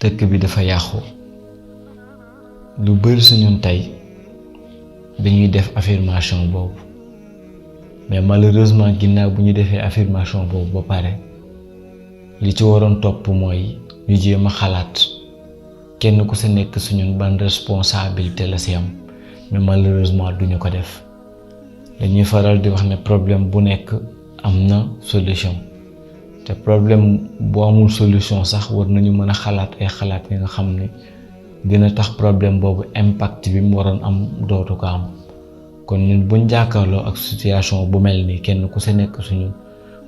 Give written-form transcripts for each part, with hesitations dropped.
dëkk bi dafa yàqu lu bëri si ñun tey dañuy def affirmation boobu mais malheureusement ginnaaw bu ñu defee affirmation boobu ba pare li ci waroon topp mooy ñu jéem a xalaat kenn ku si nekk si ñun ban responsabilité la si am mais malheureusement duñu ko def dañuy faral di wax ne problème bu nekk am na solution te problème bu amul solution sax war nañu mën a xalaat ay xalaat yi nga xam ne dina tax problème boobu impact bi mu waroon am dootu ko am kon ñun buñ jàkkaarloo ak situation bu mel nii kenn ku si nekk suñu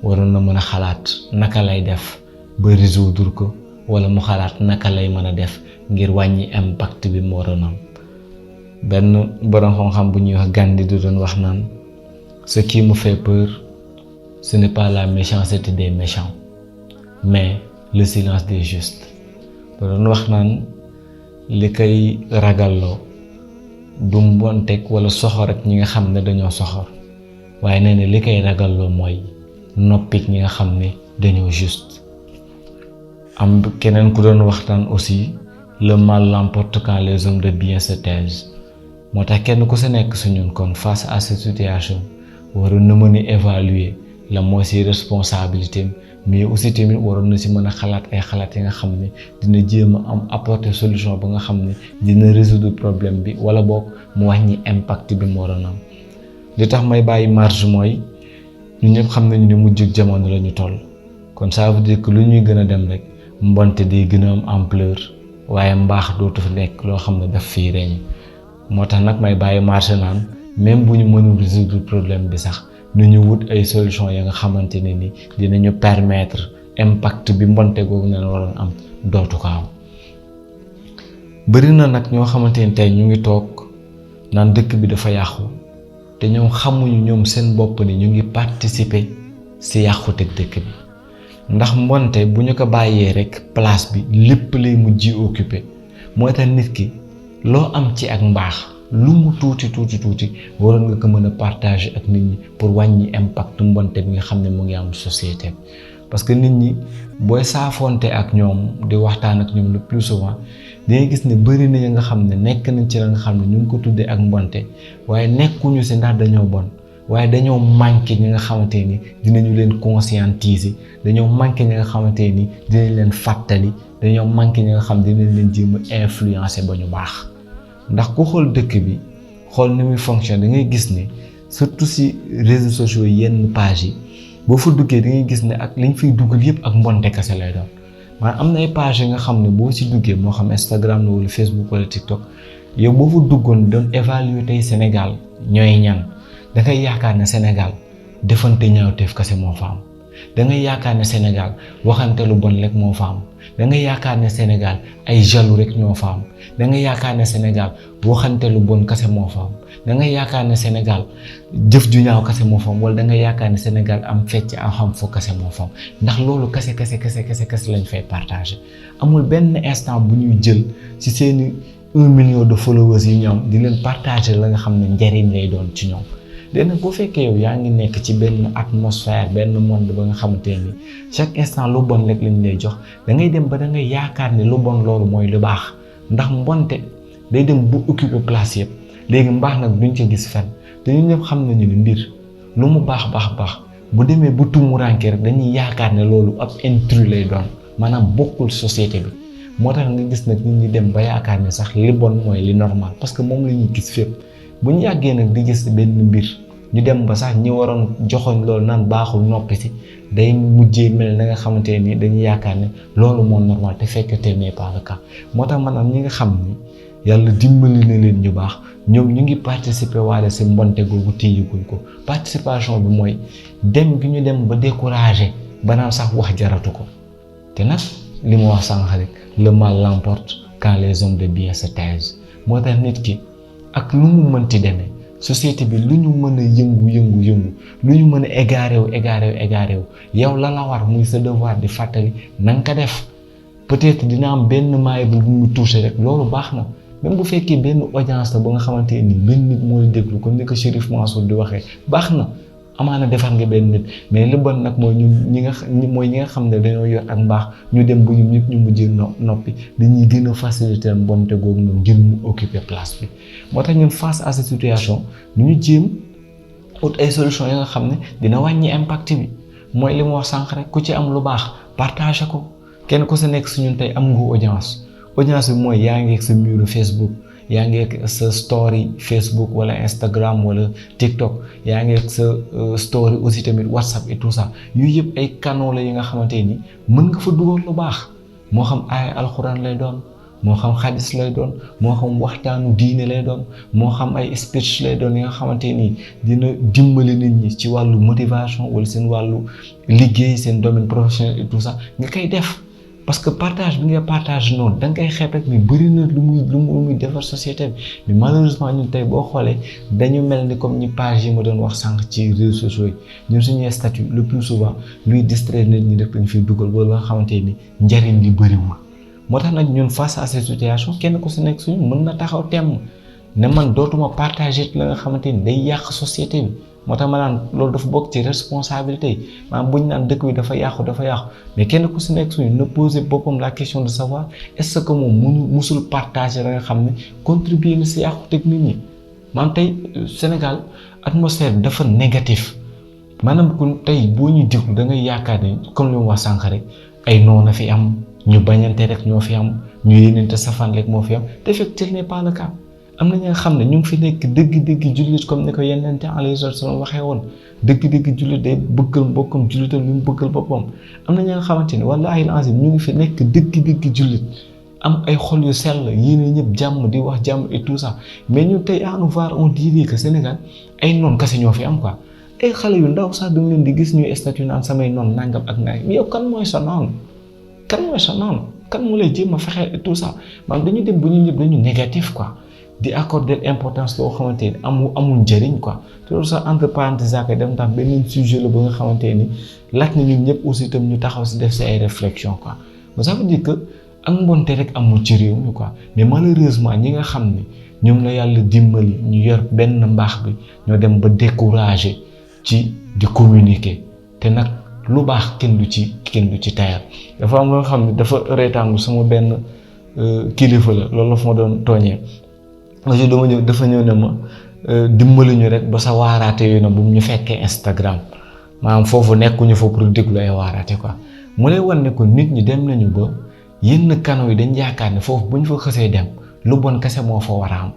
waroon na mën a xalaat naka lay def ba résoudre ko wala mu xalaat naka lay mën a def ngir wàññi impact bi mu waroon am benn borom xam-xam bu ñuy wax Gandhi du doon wax naan ce qui me fait peur ce n'est pas la méchanceté des méchants mais le silence des justes da doon wax naan li koy ragalloo du mbonteeg wala soxor ak ñi nga xam ne dañoo soxor waaye nee na li koy ragalloo mooy noppik ñi nga xam ne dañoo juste am keneen ku doon waxtaan aussi le mal l'emporte quand les hommes de bien se taisent moo tax kenn ku si nekk su ñun kon face à cette situation waroon na mën a évaluer la mooy si responsabilité mais aussi tamit waroon na si mën a xalaat ay xalaat yi nga xam ne dina jéem a am apporter solution ba nga xam ne dina résoudre problème bi wala boog mu wàññi impact bi mu waroon am li tax may bàyyi marge mooy ñun ñëpp xam nañu ne mujjug jamono la ñu toll kon ça veut dire que lu ñuy gën a dem rek mbonte day gën a am ampleur waaye mbaax dootu fi nekk loo xam ne daf fii reñ moo tax nag may bàyyi marge naan même bu ñu mënul résoudre problème bi sax nañu wut ay solution ya nga xamante ne ni dinañu permettre impact bi mbonte googu ne waroon am dootu ko am bëri na nag ñoo xamante ni tey ñu ngi toog naan dëkk bi dafa yàqu te ñoom xamuñu ñoom seen bopp ni ñu ngi participer si yàquteg dëkk bi ndax mbonte bu ñu ko bàyyee rek place bi lépp lay mujj occupé moo tax nit ki loo am ci ak mbaax lu mu tuuti waroon nga ko mën a partager ak nit ñi pour wàññi impact mbonte bi nga xam ne mu ngi am société parce que nit ñi booy saafonte ak ñoom di waxtaan ak ñoom le plus souvent dangay gis ne bëri na nga xam ne nekk nañ ci la nga xam ne ñu ngi ko tuddee ak mbonte waaye nekkuñu si ndax dañoo bon waaye dañoo manqué ñi nga xamante ni dinañu leen conscientiser dañoo manqué ñi nga xamante ni dinañ leen fàttali dañoo manqué ñi nga xam dinañ leen jéem a influencer ba ñu baax ndax ku xool dëkk bi xool ni muy fonctionne da ngay gis ne surtout si réseaux sociaux yenn page yi boo fa duggee da ngay gis ne ak liñ fiy duggal yëpp ak mbonte kese lay doon maanaam am na ay page yi nga xam ne boo si duggee moo xam Instagram la wala Facebook wala TikTok yow boo fa duggoon doon évaluer tey Sénégal ñooy ñan da ngay yaakaar ne Sénégal defante ñaawteef kese moo fa am da ngay yaakaar ne Sénégal waxante lu bon rek moo fa am da ngay yaakaar ne Sénégal ay jaloux rek ñoo fa am da ngay yaakaar ne Sénégal waxante lu bon kese moo fa am da ngay yaakaar ne Sénégal jëf ju ñaaw kese moo fa am wala da ngay yaakaar ne Sénégal am fecc am xam fo kese moo fa am ndax loolu kese lañ fay partager amul benn instant bu ñuy jël ci seeni 1 million de followers yi ñoom di leen partager la nga xam ne njariñ lay doon ci ñoom léegi nag boo fekkee yow yaa ngi nekk ci benn atmosphère benn monde ba nga xamante ni chaque instant lu bon rek lañ lay jox da ngay dem ba da ngay yaakaar ne lu bon loolu mooy lu baax ndax mbonte day dem bu occuper place yëpp léegi mbaax nag duñ ko gis fenn te ñun ñëpp xam nañu ne mbir lu mu baax bu demee bu tumuraanke rek dañuy yaakaar ne loolu ab intrus lay doon maanaam bokkul société bi moo tax nga gis nag nit ñi dem ba yaakaar ne sax li bon mooy li normal parce que moom la ñuy gis fépp bu ñu yàggee nag di gis benn mbir ñu dem ba sax ñi waroon joxoñ loolu naan baaxul noppi si day mujjee mel na nga xamante ni dañuy yaakaar ne loolu moo normal te fekk te n'est pas le cas moo tax maanaam ñi nga xam ni yàlla dimbali na leen ñu baax ñoom ñu ngi participer waale si mbonte googu téyiguñ ko participation bi mooy dem gi ñu dem ba découragé ba naan sax wax jaratu ko te nag li ma wax sànq rek le mal l'emporte quand les hommes de bien se taisent moo tax nit ki ak lu mu mënti demee société bi lu ñu mën a yëngu lu ñu mën a égaré wu yow la war muy sa devoir di fàttali na nga ko def peut-être dina am benn maay bu mu touché rek loolu baax na même bu fekkee benn audience la ba nga xamante ni benn nit mooy déglu comme ni ko Chérif Mansour di waxee baax na amaana defar nga benn nit mais li bon nag mooy ñi nga xam ne dañoo yor ak mbaax ñu dem bu ñu ñëpp ñu mujjee noppi dañuy gën a faciliter mbonte googu noonu ngir mu occuper place bi. moo tax ñun face à cette situation ñu jéem ut ay solutions yi nga xam ne dina wàññi impact bi mooy li mu wax sànq rek ku ci am lu baax partage ko kenn ku sa nekk si ñun tey am nga audience bi mooy yaa ngi ak sa muru Facebook. yaa ngi ak sa story Facebook wala Instagram wala TikTok yaa ngi ak sa story aussi tamit WhatsApp et tout ça yooyu yëpp ay canaux la yi nga xamante ni mën nga fa dugal lu baax moo xam aaya alxuraan lay doon moo xam xadis lay doon moo xam waxtaanu diine lay doon moo xam ay speech lay doon yi nga xamante ni dina dimbali nit ñi ci wàllu motivation wala seen wàllu liggéey seen domaine professionnel et tout ça nga koy def. parce que partage bi nga partage noonu da nga koy xeeb rek ni bëri na lu muy defar société bi mais malheureusement ñun tey boo xoolee dañu mel ni comme ñi page yi ma doon wax sànq ci réseaux sociaux yi ñun suñuy statut le plus souvent luy distraire nit ñi rek lañ fiy dugal ba nga xamante ni njariñ li bëriwul moo tax nag ñun face à cette situation kenn ku si nekk suñu mën na taxaw temm ne man dootuma partager la nga xamante ni day yàq société bi. moo tax ma naan loolu dafa bokk ci responsabilité yi maanaam bu ñu naan dëkk bi dafa yàqu mais kenn ku si nekk suñu na poser boppam la question de savoir est-ce que moom musul partager la nga xam ne contribuer na si yàqu teg nit ñi maanaam tey Sénégal atmosphère bi dafa négatif maanaam ku tey boo ñuy déglu da ngay yaakaar ne comme li mu wax sànq rek ay noon a fi am ñu bañante rek ñoo fi am ñu yéenante safaan rek moo fi am te fekk tel n'est pas le cas. am na ñi nga xam ne ñu ngi fi nekk dëgg-dëgg jullit comme ni ko Yonent alayhi salaam waxee woon dëgg-dëgg jullit day bëggal mbokkam jullitam li mu bëggal boppam am na ñi nga xamante ni wallaahi al-aziim ñu ngi fi nekk dëgg-dëgg jullit am ay xol yu sell yéene ñëpp jàmm di wax jàmm et tout ça mais ñun tey à nous voir on dirait que Sénégal ay noon kese ñoo fi am quoi ay xale yu ndaw sax da nga leen di gis ñuy statut naan samay noon nangam ak nangam yow kan mooy sa noon kan moo lay jéem a fexe et tout ça maanaam dañu dem bu ñu ñëpp dañu négatif quoi. di accorder importance loo xamante ni amul njëriñ quoi te loolu sax entre parenthèses ak dem tax benn sujet la ba nga xamante ni laaj na ñun ñëpp aussi itam ñu taxaw si def si ay réflexion quoi mais ça veut dire que ak mbonte rek amul ci réew mi quoi mais malheureusement ñi nga xam ne ñoom la yàlla dimbali ñu yor benn mbaax bi ñoo dem ba découragé ci di communiquer te nag lu baax kenn du ci tayal dafa am loo xam ne dafa reetaangu sama benn kilifa la loolu la fa ma doon tooñee. aussi dafa ñëw ne ma dimbali ñu rek ba sa waaraate yooyu na bu ñu fekkee Instagram maanaam foofu nekkuñu fa pour déglu ay waaraate quoi mu lay wan ne ko nit ñi dem nañu ba yenn canaux yi dañ yaakaar ne foofu bu ñu fa xësee dem lu bon kese moo fa war a am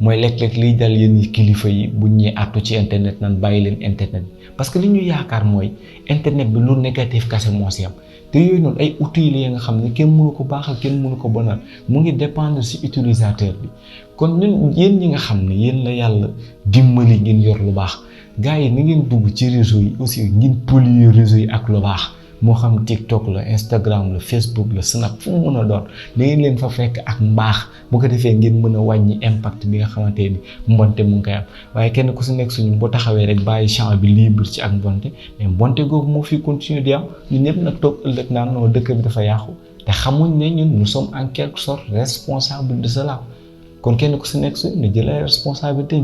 mooy léeg-léeg liy dal yenn kilifa yi buñ ñuy àttu ci internet nan bàyyi leen internet bi parce que li ñu yaakaar mooy internet bi lu négatif kese moo si am te yooyu noonu ay outils la nga xam ne kenn mënu ko baaxal kenn mënu ko bonal mu ngi dépendre ci utilisateur bi kon ñun yéen ñi nga xam ne yéen la yàlla dimbali ngeen yor lu baax gars yi ni ngeen dugg ci réseau yi aussi ngeen polluer réseau yi ak lu baax moo xam TikTok la Instagram la Facebook la Snap fu mu mën a doon da ngeen leen fa fekk ak mbaax bu ko defee ngeen mën a wàññi impact bi nga xamante ni mbonte mu ngi koy am waaye kenn ku si nekk suñu boo taxawee rek bàyyi champ bi libre ci ak mbonte mais mbonte googu moo fi continuer di am ñun ñëpp nag toog ëllëg naan non dëkk bi dafa yàqu te xamuñ ne ñun nous sommes en quelque sorte responsables de cela kon kenn ku si nekk suñu ne jëlee responsabilité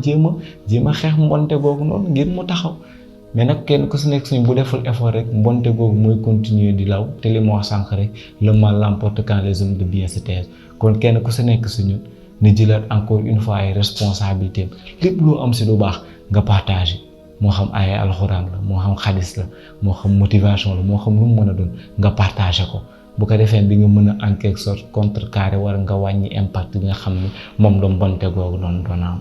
jéem a xeex mbonte googu noonu ngir mu taxaw. mais nag kenn ku si nekk suñ bu deful effort rek mbonte googu mooy continuer di law te li ma wax sànq rek le mal l'emporte quand les hommes de bien se taisent kon kenn ku si nekk si ñun ne jëlaat encore une fois ay responsabilité lépp loo am si lu baax nga partagé moo xam ay alxuraan la moo xam xadis la moo xam motivation la moo xam lu mu mën a doon nga partagé ko bu ko defee bi nga mën a en quelque sorte contrecarrer war nga wàññi impact bi nga xam ne moom la mbonte googu doon am.